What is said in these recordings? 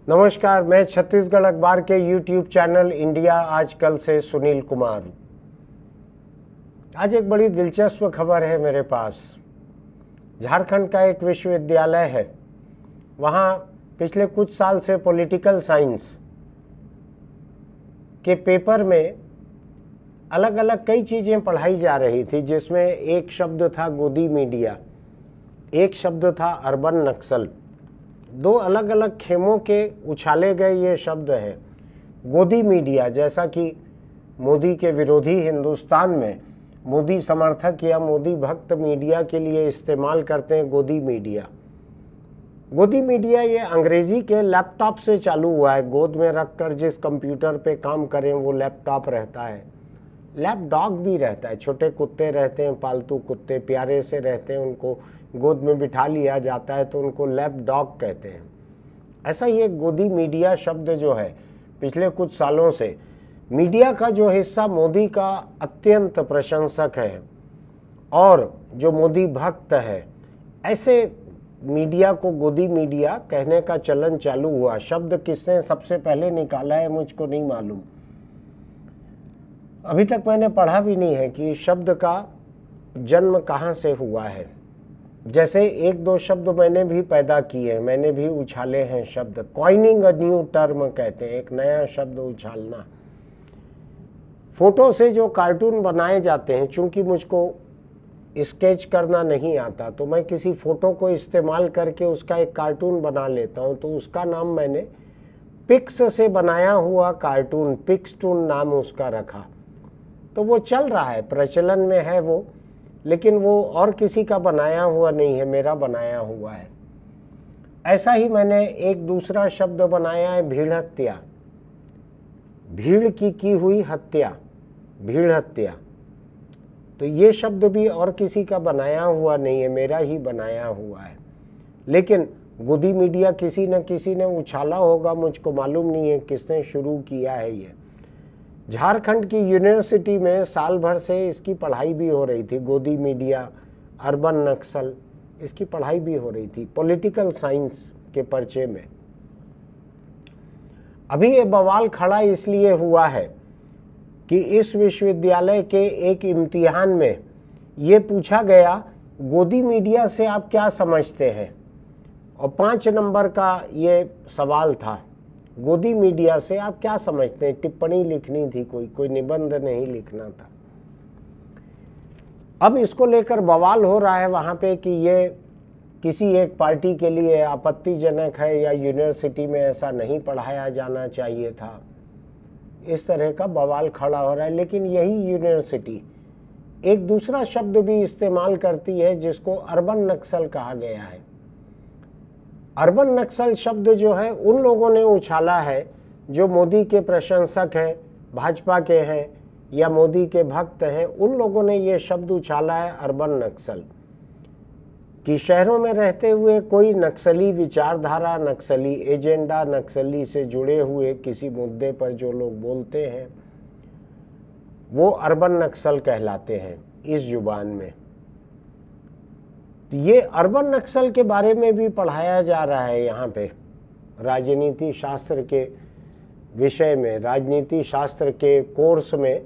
नमस्कार, मैं छत्तीसगढ़ अखबार के YouTube चैनल इंडिया आजकल से सुनील कुमार। आज एक बड़ी दिलचस्प खबर है मेरे पास। झारखंड का एक विश्वविद्यालय है, वहाँ पिछले कुछ साल से पॉलिटिकल साइंस के पेपर में अलग अलग कई चीज़ें पढ़ाई जा रही थी, जिसमें एक शब्द था गोदी मीडिया, एक शब्द था अर्बन नक्सल। दो अलग अलग खेमों के उछाले गए ये शब्द हैं। गोदी मीडिया, जैसा कि मोदी के विरोधी हिंदुस्तान में मोदी समर्थक या मोदी भक्त मीडिया के लिए इस्तेमाल करते हैं गोदी मीडिया। गोदी मीडिया ये अंग्रेजी के लैपटॉप से चालू हुआ है। गोद में रखकर जिस कंप्यूटर पे काम करें वो लैपटॉप रहता है। लैप डॉग भी रहता है, छोटे कुत्ते रहते हैं, पालतू कुत्ते प्यारे से रहते हैं, उनको गोद में बिठा लिया जाता है तो उनको लैप डॉग कहते हैं। ऐसा ही एक गोदी मीडिया शब्द जो है पिछले कुछ सालों से मीडिया का जो हिस्सा मोदी का अत्यंत प्रशंसक है और जो मोदी भक्त है, ऐसे मीडिया को गोदी मीडिया कहने का चलन चालू हुआ। शब्द किसने सबसे पहले निकाला है मुझको नहीं मालूम। अभी तक मैंने पढ़ा भी नहीं है कि शब्द का जन्म कहाँ से हुआ है। जैसे एक दो शब्द मैंने भी पैदा किए, मैंने भी उछाले हैं शब्द। कॉइनिंग अ न्यू टर्म कहते हैं, एक नया शब्द उछालना। फोटो से जो कार्टून बनाए जाते हैं, चूंकि मुझको स्केच करना नहीं आता तो मैं किसी फोटो को इस्तेमाल करके उसका एक कार्टून बना लेता हूं, तो उसका नाम मैंने पिक्स से बनाया हुआ कार्टून, पिक्सटून नाम उसका रखा। तो वो चल रहा है, प्रचलन में है वो, लेकिन वो और किसी का बनाया हुआ नहीं है, मेरा बनाया हुआ है। ऐसा ही मैंने एक दूसरा शब्द बनाया है, भीड़ हत्या। भीड़ की हुई हत्या, भीड़ हत्या। तो ये शब्द भी और किसी का बनाया हुआ नहीं है, मेरा ही बनाया हुआ है। लेकिन गोदी मीडिया किसी न किसी ने उछाला होगा, मुझको मालूम नहीं है किसने शुरू किया है ये। झारखंड की यूनिवर्सिटी में साल भर से इसकी पढ़ाई भी हो रही थी। गोदी मीडिया, अर्बन नक्सल, इसकी पढ़ाई भी हो रही थी पॉलिटिकल साइंस के पर्चे में। अभी ये बवाल खड़ा इसलिए हुआ है कि इस विश्वविद्यालय के एक इम्तिहान में ये पूछा गया, गोदी मीडिया से आप क्या समझते हैं, और 5 नंबर का ये सवाल था। गोदी मीडिया से आप क्या समझते हैं, टिप्पणी लिखनी थी, कोई निबंध नहीं लिखना था। अब इसको लेकर बवाल हो रहा है वहाँ पे कि ये किसी एक पार्टी के लिए आपत्तिजनक है या यूनिवर्सिटी में ऐसा नहीं पढ़ाया जाना चाहिए था, इस तरह का बवाल खड़ा हो रहा है। लेकिन यही यूनिवर्सिटी एक दूसरा शब्द भी इस्तेमाल करती है जिसको अर्बन नक्सल कहा गया है। अर्बन नक्सल शब्द जो है उन लोगों ने उछाला है जो मोदी के प्रशंसक हैं, भाजपा के हैं या मोदी के भक्त हैं, उन लोगों ने ये शब्द उछाला है अर्बन नक्सल। कि शहरों में रहते हुए कोई नक्सली विचारधारा, नक्सली एजेंडा, नक्सली से जुड़े हुए किसी मुद्दे पर जो लोग बोलते हैं वो अर्बन नक्सल कहलाते हैं इस जुबान में। ये अर्बन नक्सल के बारे में भी पढ़ाया जा रहा है यहाँ पे राजनीति शास्त्र के विषय में, राजनीति शास्त्र के कोर्स में,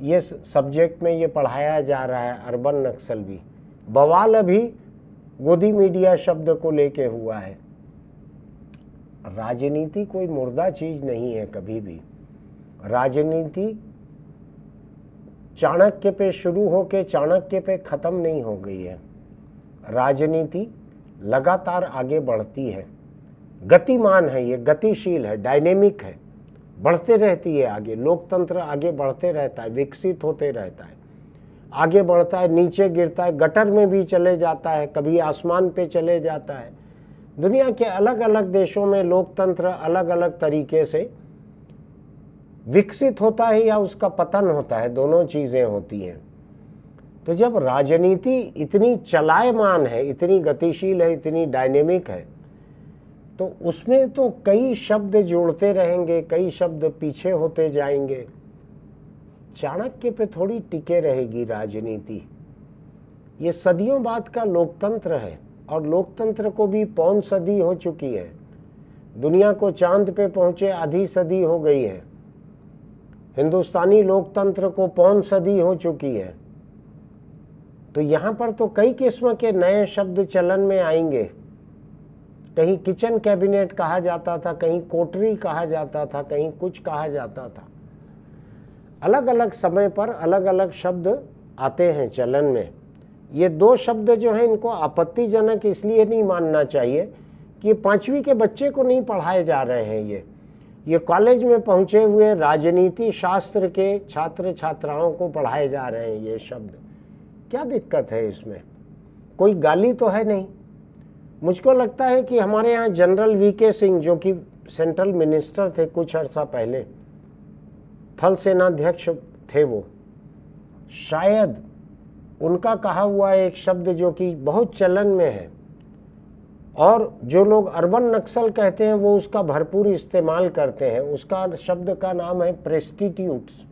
ये सब्जेक्ट में ये पढ़ाया जा रहा है अर्बन नक्सल भी। बवाल अभी गोदी मीडिया शब्द को लेके हुआ है। राजनीति कोई मुर्दा चीज नहीं है कभी भी। राजनीति चाणक्य पे शुरू होके चाणक्य पे खत्म नहीं हो गई है। राजनीति लगातार आगे बढ़ती है, गतिमान है, ये गतिशील है, डायनेमिक है, बढ़ते रहती है आगे। लोकतंत्र आगे बढ़ते रहता है, विकसित होते रहता है, आगे बढ़ता है, नीचे गिरता है, गटर में भी चले जाता है, कभी आसमान पे चले जाता है। दुनिया के अलग अलग देशों में लोकतंत्र अलग अलग तरीके से विकसित होता है या उसका पतन होता है, दोनों चीजें होती हैं। तो जब राजनीति इतनी चलायमान है, इतनी गतिशील है, इतनी डायनेमिक है, तो उसमें तो कई शब्द जुड़ते रहेंगे, कई शब्द पीछे होते जाएंगे। चाणक्य पे थोड़ी टिके रहेगी राजनीति। ये सदियों बाद का लोकतंत्र है और लोकतंत्र को भी 5 सदी हो चुकी है। दुनिया को चांद पे पहुंचे आधी सदी हो गई है। हिंदुस्तानी लोकतंत्र को पौन सदी हो चुकी है। तो यहाँ पर तो कई किस्म के नए शब्द चलन में आएंगे। कहीं किचन कैबिनेट कहा जाता था, कहीं कोटरी कहा जाता था, कहीं कुछ कहा जाता था। अलग अलग समय पर अलग अलग शब्द आते हैं चलन में। ये दो शब्द जो हैं इनको आपत्तिजनक इसलिए नहीं मानना चाहिए कि ये 5वीं के बच्चे को नहीं पढ़ाए जा रहे हैं। ये कॉलेज में पहुंचे हुए राजनीति शास्त्र के छात्र छात्राओं को पढ़ाए जा रहे हैं ये शब्द। क्या दिक्कत है इसमें? कोई गाली तो है नहीं। मुझको लगता है कि हमारे यहाँ जनरल वीके सिंह जो कि सेंट्रल मिनिस्टर थे कुछ अर्सा पहले, थल सेनाध्यक्ष थे, वो शायद उनका कहा हुआ एक शब्द जो कि बहुत चलन में है और जो लोग अर्बन नक्सल कहते हैं वो उसका भरपूर इस्तेमाल करते हैं, उसका शब्द का नाम है प्रेस्टिट्यूट्स।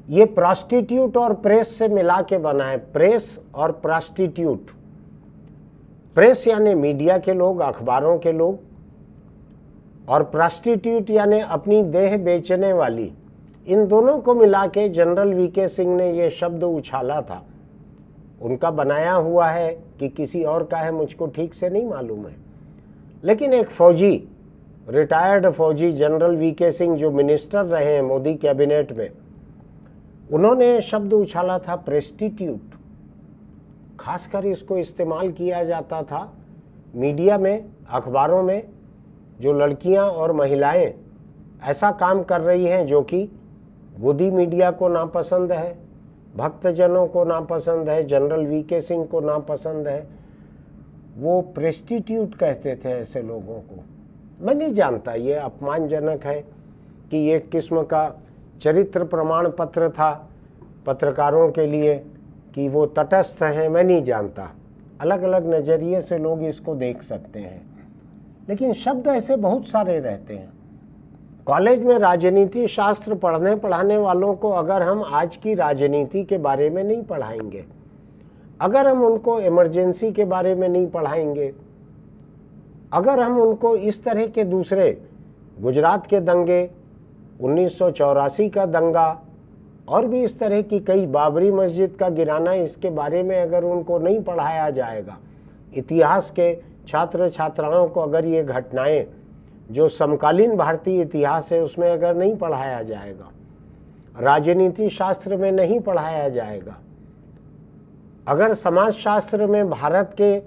ये प्रॉस्टिट्यूट और प्रेस से मिला के बना है, प्रेस और प्रॉस्टिट्यूट। प्रेस यानी मीडिया के लोग, अखबारों के लोग, और प्रॉस्टिट्यूट यानी अपनी देह बेचने वाली। इन दोनों को मिला के जनरल वीके सिंह ने ये शब्द उछाला था। उनका बनाया हुआ है कि किसी और का है मुझको ठीक से नहीं मालूम है, लेकिन एक फौजी, रिटायर्ड फौजी जनरल वीके सिंह जो मिनिस्टर रहे हैं मोदी कैबिनेट में, उन्होंने शब्द उछाला था प्रेस्टिट्यूट। खासकर इसको इस्तेमाल किया जाता था मीडिया में, अखबारों में। जो लड़कियां और महिलाएं ऐसा काम कर रही हैं जो कि गोदी मीडिया को नापसंद है, भक्तजनों को नापसंद है, जनरल वीके सिंह को नापसंद है, वो प्रेस्टिट्यूट कहते थे ऐसे लोगों को। मैं नहीं जानता ये अपमानजनक है कि ये किस्म का चरित्र प्रमाण पत्र था पत्रकारों के लिए कि वो तटस्थ हैं, मैं नहीं जानता। अलग अलग नज़रिए से लोग इसको देख सकते हैं, लेकिन शब्द ऐसे बहुत सारे रहते हैं। कॉलेज में राजनीति शास्त्र पढ़ाने वालों को अगर हम आज की राजनीति के बारे में नहीं पढ़ाएंगे, अगर हम उनको इमरजेंसी के बारे में नहीं पढ़ाएंगे, अगर हम उनको इस तरह के दूसरे गुजरात के दंगे, 1984 का दंगा और भी इस तरह की कई, बाबरी मस्जिद का गिराना, इसके बारे में अगर उनको नहीं पढ़ाया जाएगा, इतिहास के छात्र छात्राओं को अगर ये घटनाएं जो समकालीन भारतीय इतिहास है उसमें अगर नहीं पढ़ाया जाएगा, राजनीति शास्त्र में नहीं पढ़ाया जाएगा, अगर समाज शास्त्र में भारत के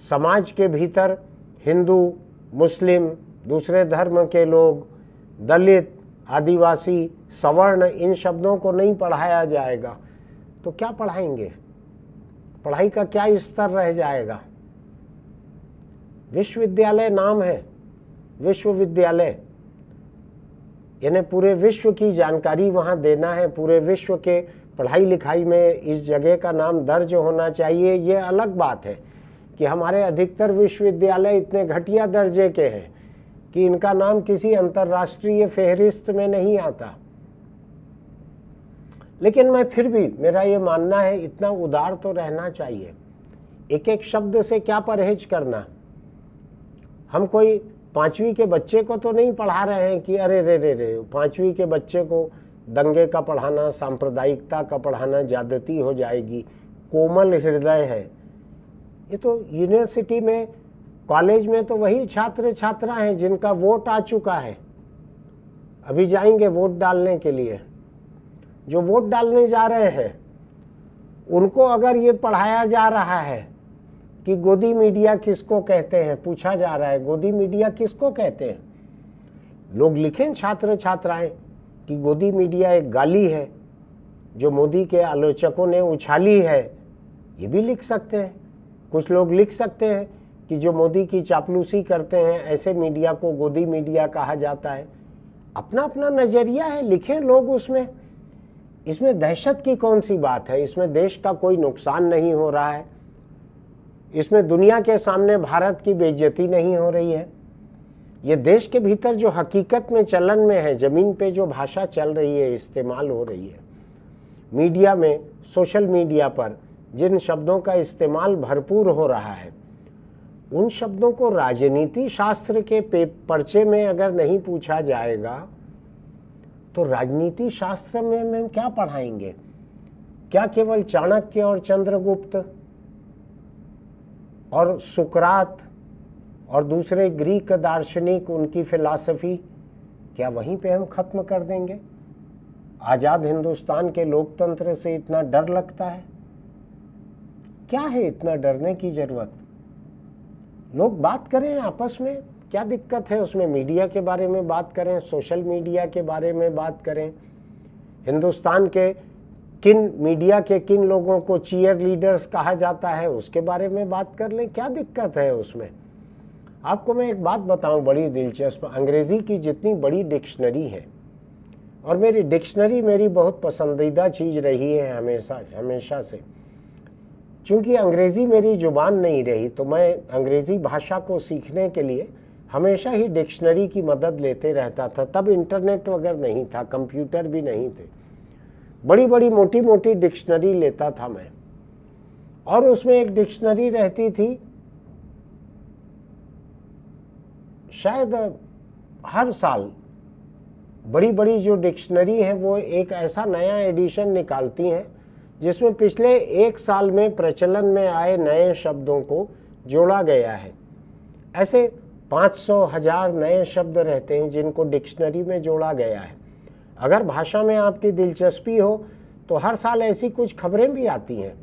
समाज के भीतर हिंदू, मुस्लिम, दूसरे धर्म के लोग, दलित, आदिवासी, सवर्ण, इन शब्दों को नहीं पढ़ाया जाएगा तो क्या पढ़ाएंगे? पढ़ाई का क्या स्तर रह जाएगा? विश्वविद्यालय नाम है, विश्वविद्यालय यानी पूरे विश्व की जानकारी वहाँ देना है, पूरे विश्व के पढ़ाई लिखाई में इस जगह का नाम दर्ज होना चाहिए। ये अलग बात है कि हमारे अधिकतर विश्वविद्यालय इतने घटिया दर्जे के हैं कि इनका नाम किसी अंतर्राष्ट्रीय फेहरिस्त में नहीं आता। लेकिन मैं फिर भी, मेरा ये मानना है, इतना उदार तो रहना चाहिए। एक एक शब्द से क्या परहेज करना। हम कोई 5वीं के बच्चे को तो नहीं पढ़ा रहे हैं कि अरे रे रे रे 5वीं के बच्चे को दंगे का पढ़ाना, सांप्रदायिकता का पढ़ाना ज्यादती हो जाएगी। कोमल हृदय है। ये तो यूनिवर्सिटी में, कॉलेज में तो वही छात्र छात्रा हैं जिनका वोट आ चुका है, अभी जाएंगे वोट डालने के लिए। जो वोट डालने जा रहे हैं उनको अगर ये पढ़ाया जा रहा है कि गोदी मीडिया किसको कहते हैं, पूछा जा रहा है गोदी मीडिया किसको कहते हैं, लोग लिखें छात्र छात्राएं कि गोदी मीडिया एक गाली है जो मोदी के आलोचकों ने उछाली है, ये भी लिख सकते हैं। कुछ लोग लिख सकते हैं कि जो मोदी की चापलूसी करते हैं ऐसे मीडिया को गोदी मीडिया कहा जाता है। अपना अपना नजरिया है, लिखें लोग उसमें। इसमें दहशत की कौन सी बात है? इसमें देश का कोई नुकसान नहीं हो रहा है, इसमें दुनिया के सामने भारत की बेइज्जती नहीं हो रही है। ये देश के भीतर जो हकीकत में चलन में है, जमीन पे जो भाषा चल रही है, इस्तेमाल हो रही है, मीडिया में, सोशल मीडिया पर जिन शब्दों का इस्तेमाल भरपूर हो रहा है, उन शब्दों को राजनीति शास्त्र के पर्चे में अगर नहीं पूछा जाएगा तो राजनीति शास्त्र में हम क्या पढ़ाएंगे? क्या केवल चाणक्य और चंद्रगुप्त और सुकरात और दूसरे ग्रीक दार्शनिक, उनकी फिलॉसफी, क्या वहीं पे हम खत्म कर देंगे? आजाद हिंदुस्तान के लोकतंत्र से इतना डर लगता है? क्या है इतना डरने की जरूरत? लोग बात करें आपस में, क्या दिक्कत है उसमें? मीडिया के बारे में बात करें, सोशल मीडिया के बारे में बात करें, हिंदुस्तान के किन मीडिया के किन लोगों को चीयर लीडर्स कहा जाता है उसके बारे में बात कर लें, क्या दिक्कत है उसमें? आपको मैं एक बात बताऊं बड़ी दिलचस्प, अंग्रेजी की जितनी बड़ी डिक्शनरी है, और मेरी डिक्शनरी मेरी बहुत पसंदीदा चीज़ रही है हमेशा से, क्योंकि अंग्रेज़ी मेरी ज़ुबान नहीं रही तो मैं अंग्रेज़ी भाषा को सीखने के लिए हमेशा ही डिक्शनरी की मदद लेते रहता था। तब इंटरनेट वगैरह नहीं था, कंप्यूटर भी नहीं थे, बड़ी बड़ी मोटी मोटी डिक्शनरी लेता था मैं, और उसमें एक डिक्शनरी रहती थी, शायद हर साल बड़ी बड़ी जो डिक्शनरी है वो एक ऐसा नया एडिशन निकालती हैं जिसमें पिछले एक साल में प्रचलन में आए नए शब्दों को जोड़ा गया है। ऐसे 500,000 नए शब्द रहते हैं जिनको डिक्शनरी में जोड़ा गया है। अगर भाषा में आपकी दिलचस्पी हो तो हर साल ऐसी कुछ खबरें भी आती हैं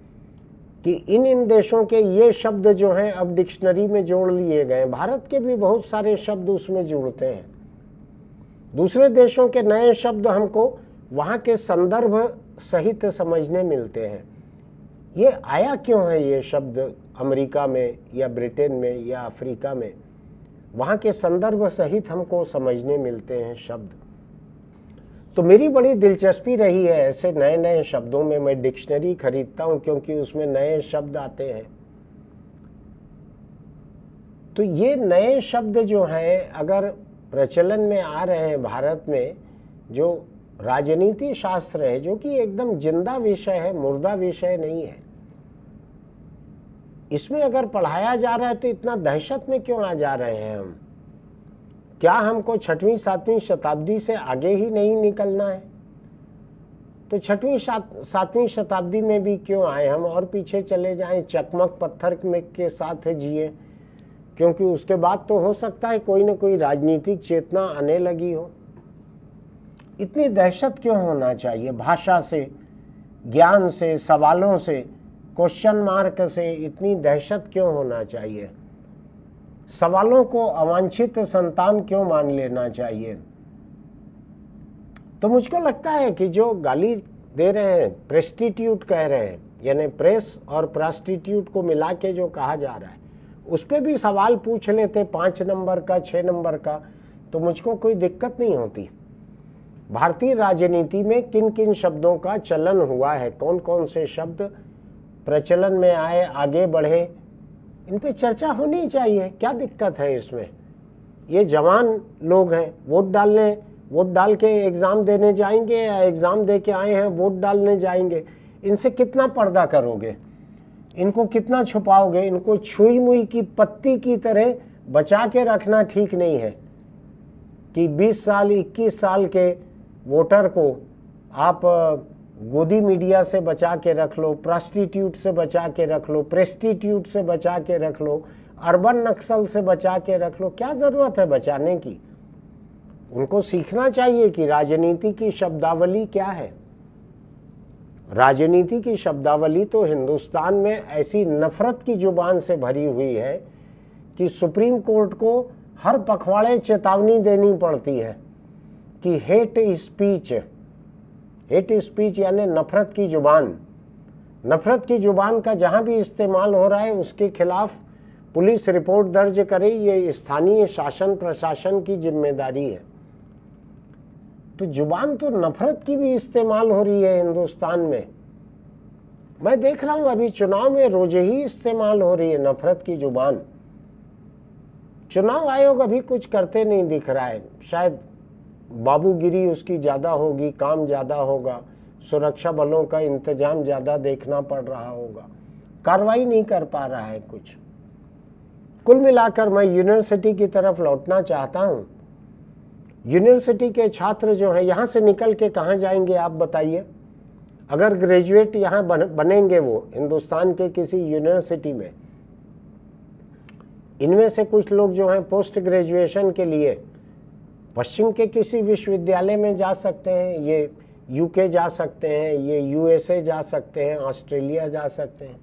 कि इन देशों के ये शब्द जो हैं अब डिक्शनरी में जोड़ लिए गए। भारत के भी बहुत सारे शब्द उसमें जुड़ते हैं। दूसरे देशों के नए शब्द हमको वहाँ के संदर्भ सहित समझने मिलते हैं। ये आया क्यों है ये शब्द अमेरिका में या ब्रिटेन में या अफ्रीका में, वहाँ के संदर्भ सहित हमको समझने मिलते हैं शब्द। तो मेरी बड़ी दिलचस्पी रही है ऐसे नए नए शब्दों में। मैं डिक्शनरी खरीदता हूँ क्योंकि उसमें नए शब्द आते हैं। तो ये नए शब्द जो हैं अगर प्रचलन में आ रहे हैं भारत में, जो राजनीति शास्त्र है जो कि एकदम जिंदा विषय है, मुर्दा विषय नहीं है, इसमें अगर पढ़ाया जा रहा है तो इतना दहशत में क्यों आ जा रहे हैं हम? क्या हमको 6वीं 7वीं शताब्दी से आगे ही नहीं निकलना है? तो 6वीं 7वीं शताब्दी में भी क्यों आए हम और पीछे चले जाएं, चकमक पत्थर में के साथ जिए? क्योंकि उसके बाद तो हो सकता है कोई न कोई राजनीतिक चेतना आने लगी हो। इतनी दहशत क्यों होना चाहिए? भाषा से, ज्ञान से, सवालों से, क्वेश्चन मार्क से इतनी दहशत क्यों होना चाहिए? सवालों को अवांछित संतान क्यों मान लेना चाहिए? तो मुझको लगता है कि जो गाली दे रहे हैं, प्रेस्टिट्यूट कह रहे हैं, यानी प्रेस और प्रॉस्टिट्यूट को मिला के जो कहा जा रहा है, उस पर भी सवाल पूछ लेते 5 नंबर का, 6 नंबर का, तो मुझको कोई दिक्कत नहीं होती। भारतीय राजनीति में किन किन शब्दों का चलन हुआ है, कौन कौन से शब्द प्रचलन में आए, आगे बढ़े, इन पे चर्चा होनी चाहिए। क्या दिक्कत है इसमें? ये जवान लोग हैं, वोट डाल के एग्ज़ाम देने जाएंगे या एग्ज़ाम दे के आए हैं वोट डालने जाएंगे, इनसे कितना पर्दा करोगे? इनको कितना छुपाओगे? इनको छुई मुई की पत्ती की तरह बचा के रखना ठीक नहीं है कि 20 साल 21 साल के वोटर को आप गोदी मीडिया से बचा के रख लो, प्रॉस्टिट्यूट से बचा के रख लो, प्रेस्टिट्यूट से बचा के रख लो, अर्बन नक्सल से बचा के रख लो। क्या ज़रूरत है बचाने की? उनको सीखना चाहिए कि राजनीति की शब्दावली क्या है। राजनीति की शब्दावली तो हिंदुस्तान में ऐसी नफरत की जुबान से भरी हुई है कि सुप्रीम कोर्ट को हर पखवाड़े चेतावनी देनी पड़ती है कि हेट स्पीच यानी नफरत की जुबान, नफरत की जुबान का जहां भी इस्तेमाल हो रहा है उसके खिलाफ पुलिस रिपोर्ट दर्ज करे, ये स्थानीय शासन प्रशासन की जिम्मेदारी है। तो जुबान तो नफरत की भी इस्तेमाल हो रही है हिंदुस्तान में। मैं देख रहा हूं अभी चुनाव में रोज ही इस्तेमाल हो रही है नफरत की जुबान। चुनाव आयोग अभी कुछ करते नहीं दिख रहा है, शायद बाबूगिरी उसकी ज़्यादा होगी, काम ज़्यादा होगा, सुरक्षा बलों का इंतजाम ज़्यादा देखना पड़ रहा होगा, कार्रवाई नहीं कर पा रहा है कुछ। कुल मिलाकर मैं यूनिवर्सिटी की तरफ लौटना चाहता हूँ। यूनिवर्सिटी के छात्र जो हैं यहाँ से निकल के कहाँ जाएंगे आप बताइए? अगर ग्रेजुएट यहाँ बनेंगे वो हिंदुस्तान के किसी यूनिवर्सिटी में, इनमें से कुछ लोग जो हैं पोस्ट ग्रेजुएशन के लिए पश्चिम के किसी विश्वविद्यालय में जा सकते हैं, ये यूके जा सकते हैं, ये यूएसए जा सकते हैं, ऑस्ट्रेलिया जा सकते हैं।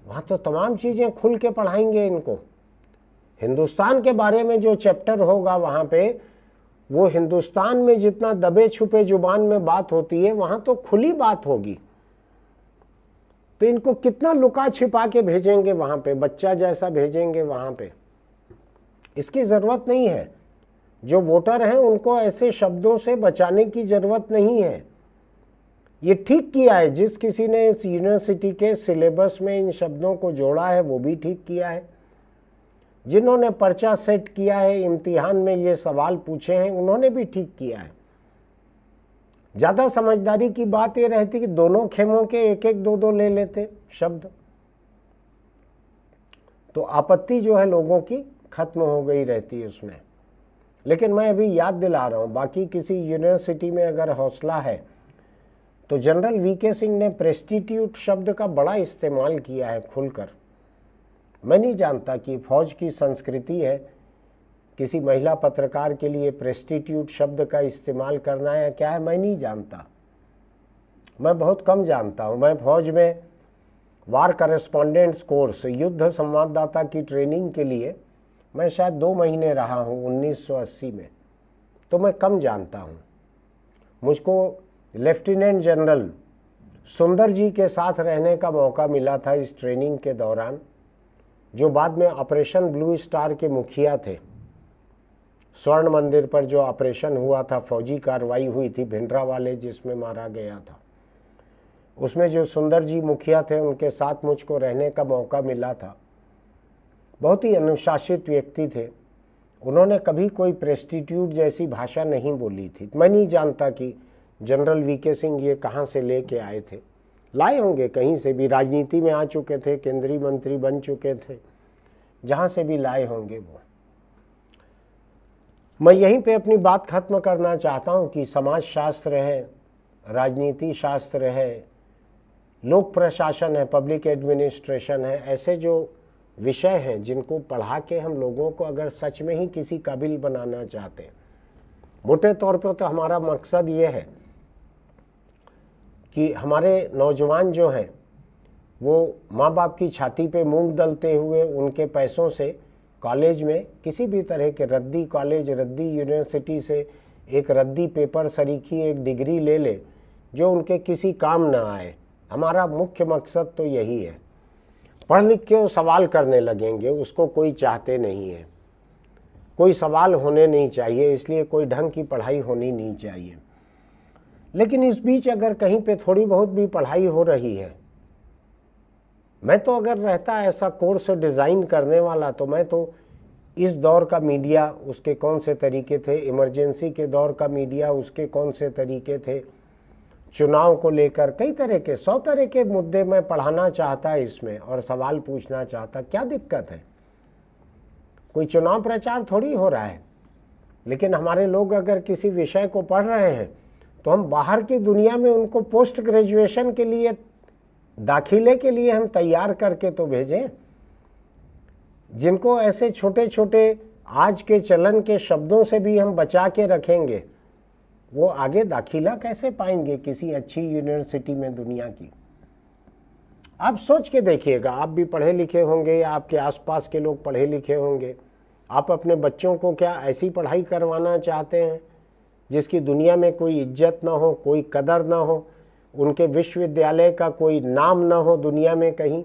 वहाँ तो तमाम चीज़ें खुल के पढ़ाएंगे इनको। हिंदुस्तान के बारे में जो चैप्टर होगा वहाँ पे, वो हिंदुस्तान में जितना दबे छुपे जुबान में बात होती है वहाँ तो खुली बात होगी। तो इनको कितना लुका छिपा के भेजेंगे वहाँ पे, बच्चा जैसा भेजेंगे वहाँ पे? इसकी ज़रूरत नहीं है। जो वोटर हैं उनको ऐसे शब्दों से बचाने की ज़रूरत नहीं है। ये ठीक किया है जिस किसी ने इस यूनिवर्सिटी के सिलेबस में इन शब्दों को जोड़ा है, वो भी ठीक किया है। जिन्होंने पर्चा सेट किया है, इम्तिहान में ये सवाल पूछे हैं, उन्होंने भी ठीक किया है। ज़्यादा समझदारी की बात ये रहती कि दोनों खेमों के एक एक दो दो ले लेते शब्द, तो आपत्ति जो है लोगों की खत्म हो गई रहती है उसमें। लेकिन मैं अभी याद दिला रहा हूँ, बाकी किसी यूनिवर्सिटी में अगर हौसला है तो जनरल वीके सिंह ने प्रेस्टिट्यूट शब्द का बड़ा इस्तेमाल किया है खुलकर। मैं नहीं जानता कि फौज की संस्कृति है किसी महिला पत्रकार के लिए प्रेस्टिट्यूट शब्द का इस्तेमाल करना है क्या है, मैं नहीं जानता। मैं बहुत कम जानता हूँ। मैं फौज में वार करेस्पॉन्डेंट्स कोर्स, युद्ध संवाददाता की ट्रेनिंग के लिए मैं शायद 2 महीने रहा हूँ 1980 में, तो मैं कम जानता हूँ। मुझको लेफ्टिनेंट जनरल सुंदर जी के साथ रहने का मौका मिला था इस ट्रेनिंग के दौरान, जो बाद में ऑपरेशन ब्लू स्टार के मुखिया थे। स्वर्ण मंदिर पर जो ऑपरेशन हुआ था, फौजी कार्रवाई हुई थी भिंडरावाले जिसमें मारा गया था, उसमें जो सुंदर जी मुखिया थे उनके साथ मुझको रहने का मौका मिला था। बहुत ही अनुशासित व्यक्ति थे। उन्होंने कभी कोई प्रेस्टिट्यूट जैसी भाषा नहीं बोली थी। मैं नहीं जानता कि जनरल वीके सिंह ये कहाँ से लेके आए थे। लाए होंगे कहीं से भी, राजनीति में आ चुके थे, केंद्रीय मंत्री बन चुके थे, जहाँ से भी लाए होंगे वो। मैं यहीं पे अपनी बात खत्म करना चाहता हूँ कि समाज शास्त्र है, राजनीति शास्त्र है, लोक प्रशासन है, पब्लिक एडमिनिस्ट्रेशन है, ऐसे जो विषय हैं जिनको पढ़ा के हम लोगों को अगर सच में ही किसी काबिल बनाना चाहते हैं, मोटे तौर पर तो हमारा मकसद ये है कि हमारे नौजवान जो हैं वो माँ बाप की छाती पे मूंग दलते हुए उनके पैसों से कॉलेज में किसी भी तरह के रद्दी कॉलेज, रद्दी यूनिवर्सिटी से एक रद्दी पेपर सरीखी एक डिग्री ले ले जो उनके किसी काम ना आए। हमारा मुख्य मकसद तो यही है। पढ़ लिख के वो सवाल करने लगेंगे, उसको कोई चाहते नहीं है। कोई सवाल होने नहीं चाहिए, इसलिए कोई ढंग की पढ़ाई होनी नहीं चाहिए। लेकिन इस बीच अगर कहीं पे थोड़ी बहुत भी पढ़ाई हो रही है, मैं तो अगर रहता ऐसा कोर्स डिज़ाइन करने वाला, तो मैं तो इस दौर का मीडिया उसके कौन से तरीके थे, इमरजेंसी के दौर का मीडिया उसके कौन से तरीके थे, चुनाव को लेकर कई तरह के 100 तरह के मुद्दे मैं पढ़ाना चाहता इसमें और सवाल पूछना चाहता। क्या दिक्कत है? कोई चुनाव प्रचार थोड़ी हो रहा है। लेकिन हमारे लोग अगर किसी विषय को पढ़ रहे हैं तो हम बाहर की दुनिया में उनको पोस्ट ग्रेजुएशन के लिए, दाखिले के लिए हम तैयार करके तो भेजें। जिनको ऐसे छोटे छोटे आज के चलन के शब्दों से भी हम बचा के रखेंगे, वो आगे दाखिला कैसे पाएंगे किसी अच्छी यूनिवर्सिटी में दुनिया की? आप सोच के देखिएगा। आप भी पढ़े लिखे होंगे या आपके आसपास के लोग पढ़े लिखे होंगे। आप अपने बच्चों को क्या ऐसी पढ़ाई करवाना चाहते हैं जिसकी दुनिया में कोई इज्जत ना हो, कोई कदर ना हो, उनके विश्वविद्यालय का कोई नाम ना हो दुनिया में कहीं?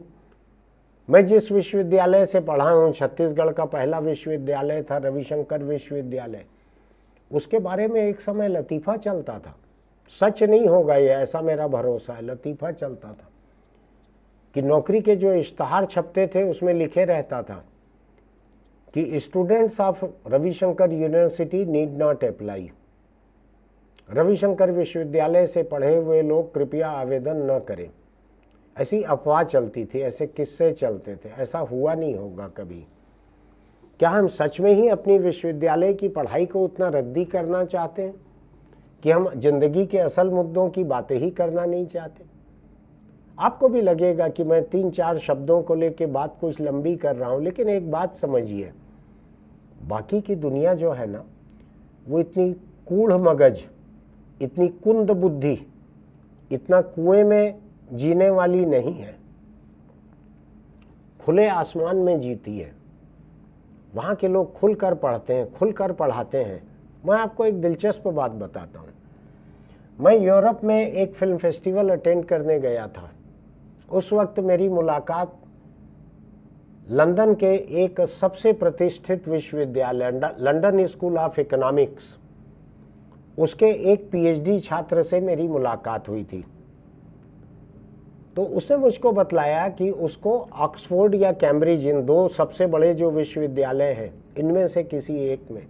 मैं जिस विश्वविद्यालय से पढ़ा हूँ, छत्तीसगढ़ का पहला विश्वविद्यालय था रविशंकर विश्वविद्यालय। उसके बारे में एक समय लतीफ़ा चलता था, सच नहीं होगा ये, ऐसा मेरा भरोसा है। लतीफ़ा चलता था कि नौकरी के जो इश्तहार छपते थे उसमें लिखे रहता था कि students of Ravishankar university need not apply. Ravishankar विश्वविद्यालय से पढ़े हुए लोग कृपया आवेदन न करें। ऐसी अफवाह चलती थी, ऐसे किस्से चलते थे। ऐसा हुआ नहीं होगा कभी। क्या हम सच में ही अपनी विश्वविद्यालय की पढ़ाई को उतना रद्दी करना चाहते हैं कि हम जिंदगी के असल मुद्दों की बातें ही करना नहीं चाहते? आपको भी लगेगा कि मैं 3-4 शब्दों को लेके बात कुछ लंबी कर रहा हूं, लेकिन एक बात समझिए, बाकी की दुनिया जो है ना, वो इतनी कूढ़ मगज, इतनी कुंद बुद्धि, इतना कुएं में जीने वाली नहीं है, खुले आसमान में जीती है। वहाँ के लोग खुलकर पढ़ते हैं, खुलकर पढ़ाते हैं। मैं आपको एक दिलचस्प बात बताता हूँ। मैं यूरोप में एक फिल्म फेस्टिवल अटेंड करने गया था। उस वक्त मेरी मुलाकात लंदन के एक सबसे प्रतिष्ठित विश्वविद्यालय, लंदन स्कूल ऑफ इकोनॉमिक्स, उसके एक पीएचडी छात्र से मेरी मुलाकात हुई थी। तो उसने मुझको बतलाया कि उसको ऑक्सफोर्ड या कैम्ब्रिज, इन दो सबसे बड़े जो विश्वविद्यालय हैं, इनमें से किसी एक में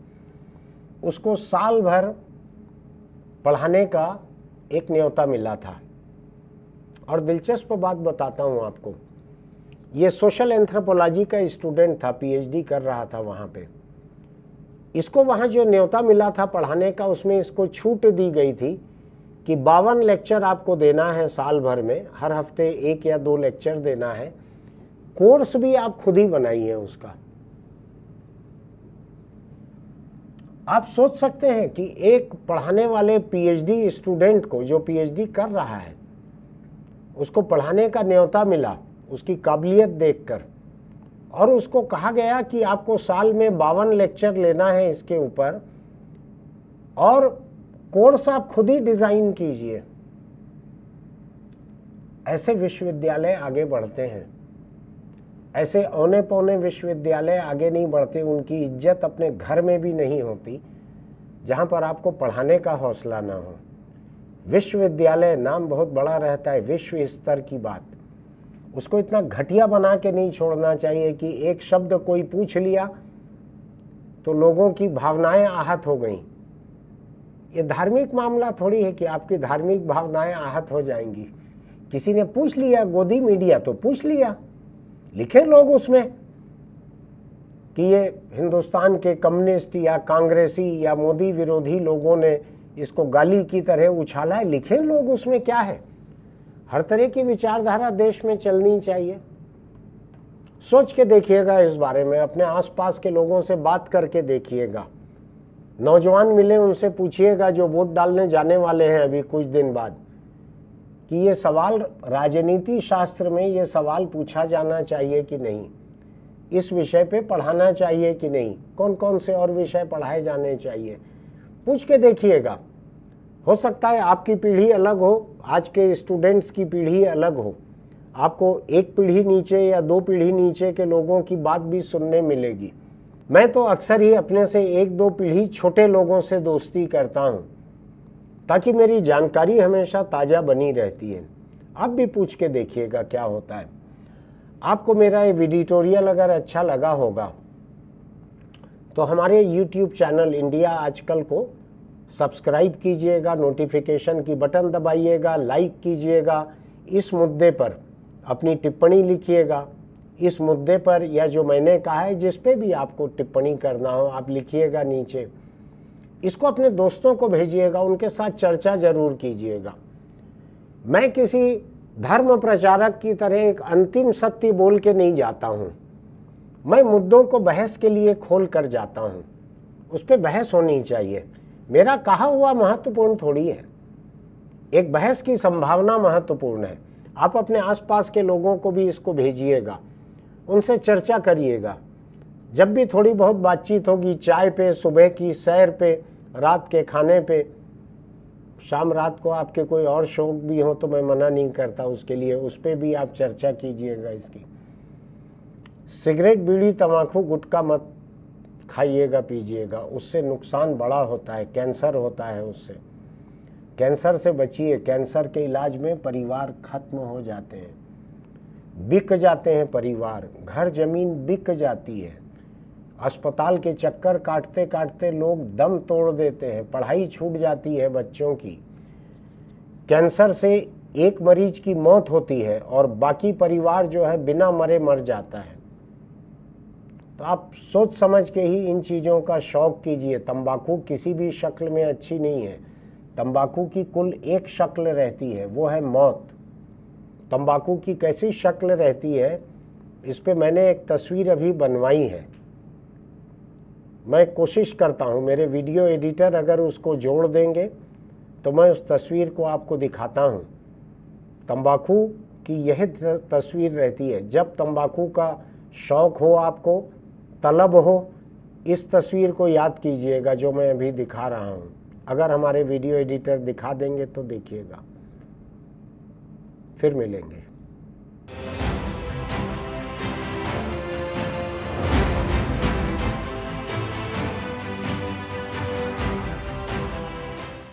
उसको साल भर पढ़ाने का एक न्योता मिला था। और दिलचस्प बात बताता हूँ आपको, ये सोशल एंथ्रोपोलॉजी का स्टूडेंट था, पीएचडी कर रहा था वहाँ पे। इसको वहाँ जो न्योता मिला था पढ़ाने का, उसमें इसको छूट दी गई थी कि 52 लेक्चर आपको देना है साल भर में, हर हफ्ते 1 या 2 लेक्चर देना है। कोर्स भी आप खुद ही बनाइए उसका। आप सोच सकते हैं कि एक पढ़ाने वाले पीएचडी स्टूडेंट को, जो पीएचडी कर रहा है, उसको पढ़ाने का न्योता मिला उसकी काबिलियत देखकर, और उसको कहा गया कि आपको साल में 52 लेक्चर लेना है इसके ऊपर, और कोर्स आप खुद ही डिजाइन कीजिए। ऐसे विश्वविद्यालय आगे बढ़ते हैं। ऐसे औने पौने विश्वविद्यालय आगे नहीं बढ़ते। उनकी इज्जत अपने घर में भी नहीं होती जहां पर आपको पढ़ाने का हौसला ना हो। विश्वविद्यालय नाम बहुत बड़ा रहता है, विश्व स्तर की बात, उसको इतना घटिया बना के नहीं छोड़ना चाहिए कि एक शब्द कोई पूछ लिया तो लोगों की भावनाएं आहत हो गईं। ये धार्मिक मामला थोड़ी है कि आपकी धार्मिक भावनाएं आहत हो जाएंगी। किसी ने पूछ लिया, गोदी मीडिया तो पूछ लिया, लिखे लोग उसमें कि ये हिंदुस्तान के कम्युनिस्ट या कांग्रेसी या मोदी विरोधी लोगों ने इसको गाली की तरह उछाला है, लिखे लोग उसमें। क्या है, हर तरह की विचारधारा देश में चलनी चाहिए। सोच के देखिएगा इस बारे में, अपने आसपास के लोगों से बात करके देखिएगा। नौजवान मिले, उनसे पूछिएगा जो वोट डालने जाने वाले हैं अभी कुछ दिन बाद, कि ये सवाल राजनीति शास्त्र में ये सवाल पूछा जाना चाहिए कि नहीं, इस विषय पे पढ़ाना चाहिए कि नहीं, कौन कौन से और विषय पढ़ाए जाने चाहिए, पूछ के देखिएगा। हो सकता है आपकी पीढ़ी अलग हो, आज के स्टूडेंट्स की पीढ़ी अलग हो, आपको एक पीढ़ी नीचे या 2 पीढ़ी नीचे के लोगों की बात भी सुनने मिलेगी। मैं तो अक्सर ही अपने से 1-2 पीढ़ी छोटे लोगों से दोस्ती करता हूँ, ताकि मेरी जानकारी हमेशा ताज़ा बनी रहती है। आप भी पूछ के देखिएगा क्या होता है। आपको मेरा ये एडिटोरियल अगर अच्छा लगा होगा तो हमारे YouTube चैनल इंडिया आजकल को सब्सक्राइब कीजिएगा, नोटिफिकेशन की बटन दबाइएगा, लाइक कीजिएगा, इस मुद्दे पर अपनी टिप्पणी लिखिएगा। इस मुद्दे पर या जो मैंने कहा है, जिस पे भी आपको टिप्पणी करना हो आप लिखिएगा नीचे। इसको अपने दोस्तों को भेजिएगा, उनके साथ चर्चा जरूर कीजिएगा। मैं किसी धर्म प्रचारक की तरह एक अंतिम सत्य बोल के नहीं जाता हूँ। मैं मुद्दों को बहस के लिए खोल कर जाता हूँ, उस पर बहस होनी चाहिए। मेरा कहा हुआ महत्वपूर्ण थोड़ी है, एक बहस की संभावना महत्वपूर्ण है। आप अपने आसपास के लोगों को भी इसको भेजिएगा, उनसे चर्चा करिएगा। जब भी थोड़ी बहुत बातचीत होगी, चाय पे, सुबह की सैर पे, रात के खाने पे, शाम रात को आपके कोई और शौक भी हो तो मैं मना नहीं करता उसके लिए, उस पर भी आप चर्चा कीजिएगा इसकी। सिगरेट, बीड़ी, तंबाकू, गुटखा मत खाइएगा, पीजिएगा, उससे नुकसान बड़ा होता है, कैंसर होता है उससे। कैंसर से बचिए। कैंसर के इलाज में परिवार खत्म हो जाते हैं, बिक जाते हैं परिवार, घर जमीन बिक जाती है। अस्पताल के चक्कर काटते काटते लोग दम तोड़ देते हैं, पढ़ाई छूट जाती है बच्चों की। कैंसर से एक मरीज की मौत होती है और बाकी परिवार जो है बिना मरे मर जाता है। तो आप सोच समझ के ही इन चीज़ों का शौक कीजिए। तंबाकू किसी भी शक्ल में अच्छी नहीं है। तंबाकू की कुल एक शक्ल रहती है, वो है मौत। तंबाकू की कैसी शक्ल रहती है, इस पे मैंने एक तस्वीर अभी बनवाई है। मैं कोशिश करता हूँ, मेरे वीडियो एडिटर अगर उसको जोड़ देंगे तो मैं उस तस्वीर को आपको दिखाता हूँ। तंबाकू की यह तस्वीर रहती है। जब तंबाकू का शौक हो, आपको तलब हो, इस तस्वीर को याद कीजिएगा जो मैं अभी दिखा रहा हूँ। अगर हमारे वीडियो एडिटर दिखा देंगे तो देखिएगा। फिर मिलेंगे।